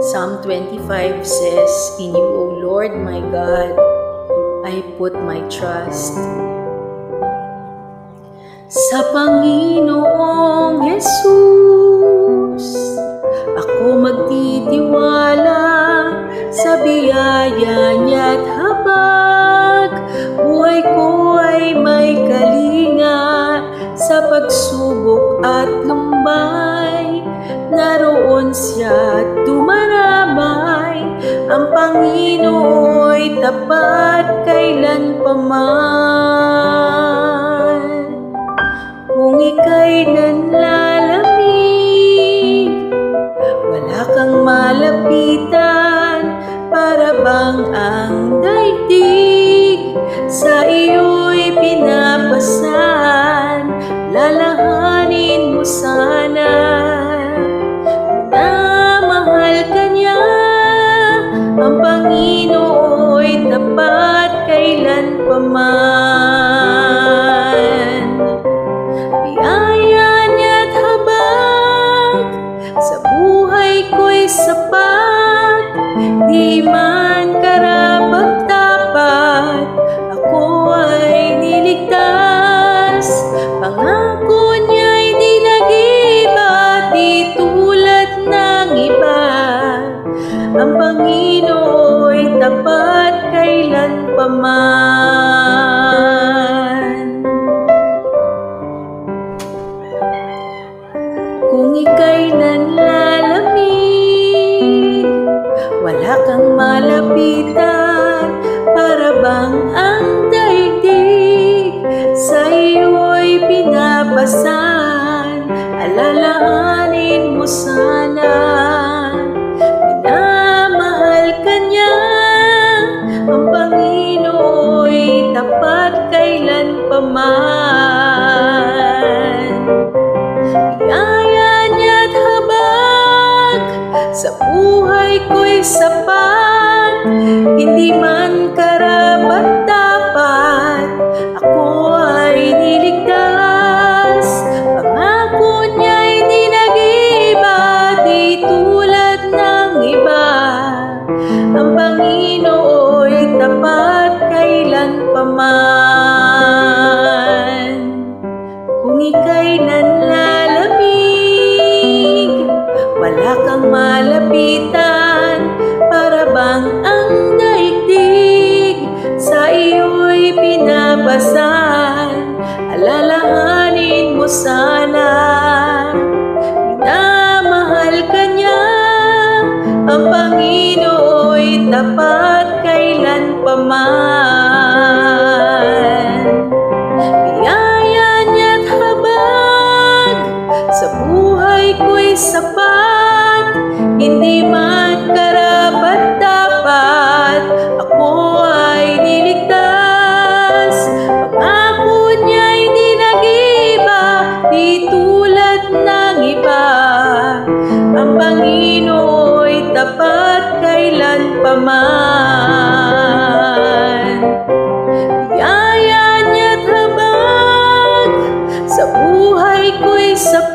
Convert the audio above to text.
Psalm 25 says, "In you, O Lord my God, I put my trust." Sa Panginoong Jesus, ako magtitiwala sa biyaya niya't habag. Buhay ko ay may kalinga sa pagsubok at lumbay. Naroon siya't dumaramay, ang Panginoo'y tapat kailanpaman. Kung ika'y nanlalamig, wala kang malapitan, para bang ang daigdig sa iyo'y pinapasan. Lalahanin mo sana, minamahal ka niya, ang Panginoo'y tapat kailanpaman. Biyaya niya't habag sa buhay ko'y sapat, di man karapat-dapat ako ay niligtas. Pangako niya'y di nag-iba, di tulad ng iba, ang Panginoo'y tapat kailanpaman. Kung ika'y nanlalamig, wala kang malapitan, para bang ang daigdig sa iyo'y pinapasan. Alalahanin mo sana, minamahal ka niya, ang Panginoo'y tapat kailanpaman. Biyaya niya't habag sa buhay ko'y sapat, hindi man karapat-dapat ako ay niligtas. Pangako niya'y di nag-iba, di tulad ng iba, ang Panginoo'y tapat kailanpaman. Kung ika'y nanlalamig, wala kang malapitan, para bang ang daigdig sa iyo'y pinapasan. Alalahanin mo sana, minamahal ka niya, ang Panginoo'y tapat kailanpaman. Biyaya niya't habag sa buhay ko'y sapat, hindi man karapat-dapat ako ay niligtas. Pangako niya'y di nag-iba, di tulad ng iba, ang Panginoo'y tapat kailanpaman. Biyaya niya't habag sa buhay ko'y sapat,